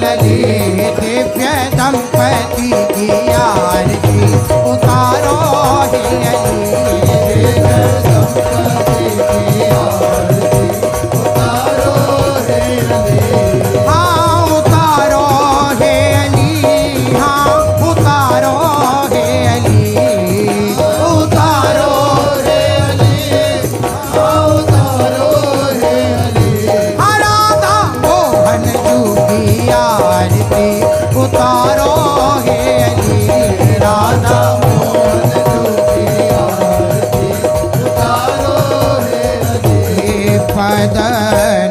लली दिव्य दंपति की आरती उतारो हे अली दिव्य दंपति की आरती उतारो हे अली हाँ उतारो हे अली हाँ उतारो हे अली उतारो हे अली हाँ उतारो हे अली राधा मोहन जू की आरती उतारो हे अली राधा मोहन जू की आरती उतारो हे अली पद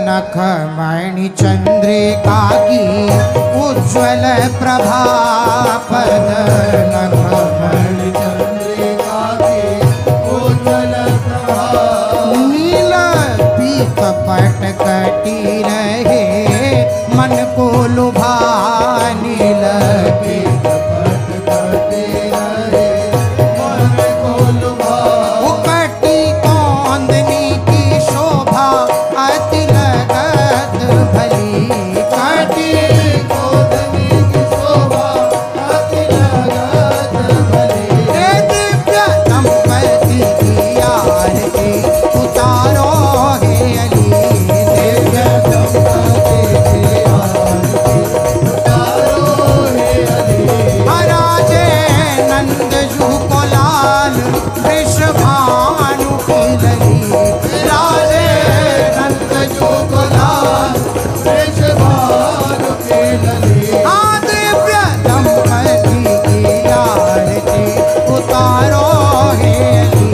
नख मणि चंद्रिका की उज्ज्वल प्रभा पद नख मणि चंद्रिका की उज्ज्वल प्रभा नील पीत पट कटी रहे मन को लुभा नील पीत पट कटी रहे मन को लुभा उकटी कौंदनी की शोभा अति लगत भली कटी कौंदनी की शोभा अति लगत भली दिव्य दंपति की आरती उतारो हे अली दिव्य दंपति की आरती उतारो हे अली राजे नंद जू को लाल वृषभानु की लली राजे नंद जू को लाल वृषभानु की लली दिव्य दंपति की आरती उतारो हे अली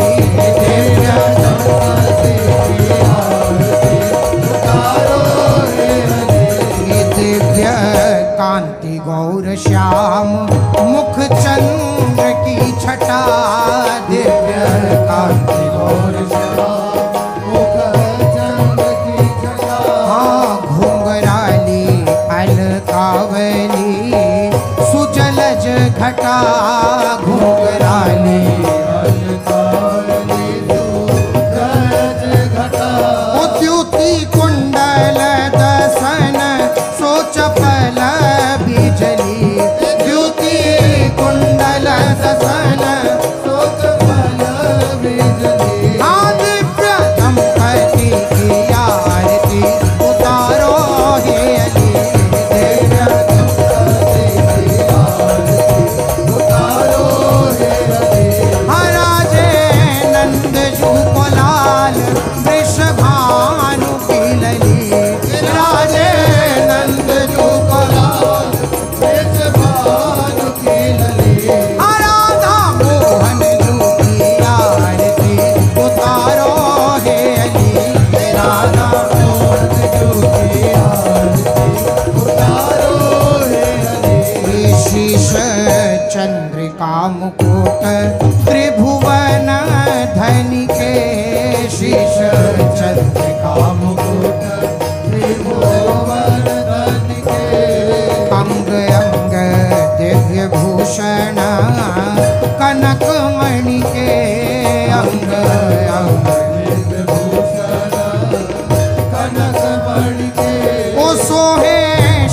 दिव्य दंपति की आरती उतारो हे अली दिव्य कांति गौर श्याम मुख चंद्र की छटा दिव्य कांति गौर श्याम मुख चंद्र की छटा हाँ घुंघराली अलकावली सुजलज घटा घुंघराली अलकावली सुजलज घटा उद्युति कुंडल दसन सोचपल बिजली द्युति कुंडल दसन सोचपल बिजली दिव्य दंपति की आरती उतारो हे अली दिव्य दंपति की आरती उतारो हे अली राजे नंद जू को लाल वृषभानु की लली राजे नंद जू को लाल वृषभानु की लली राधा मोहन जू की आरती उतारो हे अली राधा मोहन जू की आरती उतारो हे अली शीश चंद्रिका मुकुट त्रिभुवन धनि के शीश चंद्रिका मुकुट त्रिभुवन धनि के अंग अंग दिव्य भूषण कनक मणि के अंग अंग दिव्य भूषण कनक मणि के ओ सोहे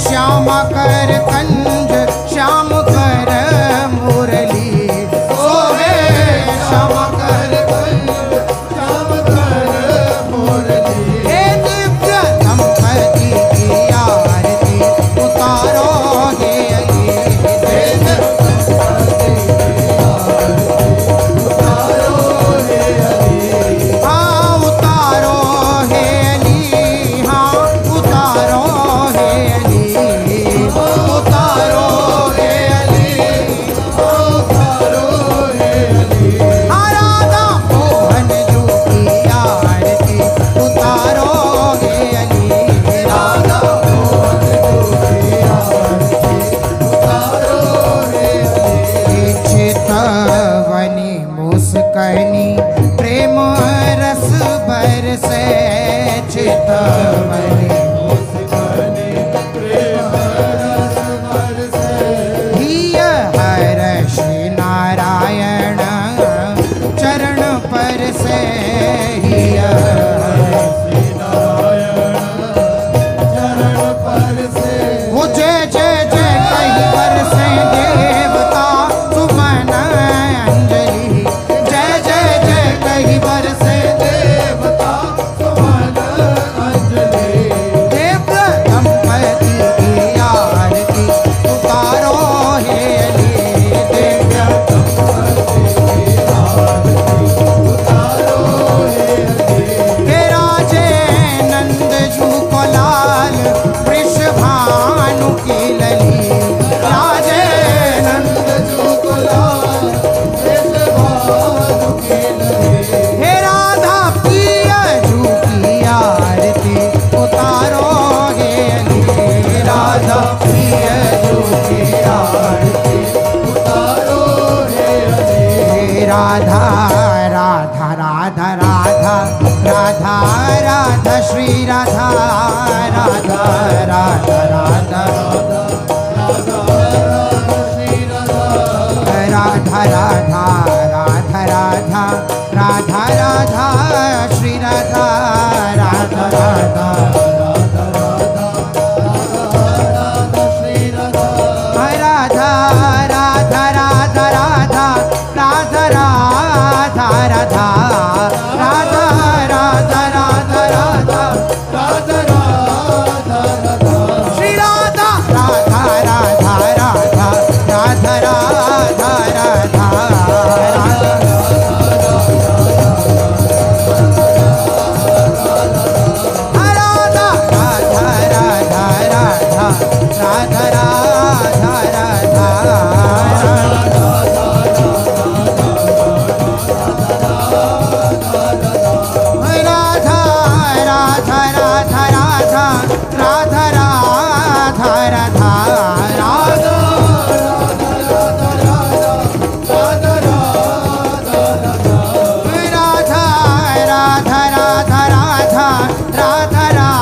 श्याम कर कंज श्याम कर मुरली सोहे श्याम कर कंज श्याम कर मुरली दिव्य दंपति की आरती उतारो हे अली दिव्य दंपति की आरती राधा श्री राधा राधा राधा राधा राधा राधा राधा राधा राधा राधा श्री राधा राधा राधा राधा राधा राधा राधा राधा राधा राधा राधा राधा राधा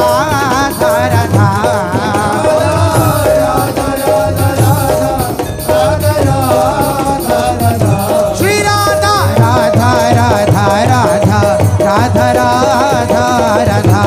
राधा श्री राधा राधा राधा राधा राधा राधा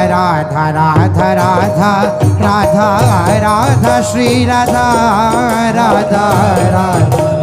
राधा राधा राधा राधा राधा श्री राधा राधा राधा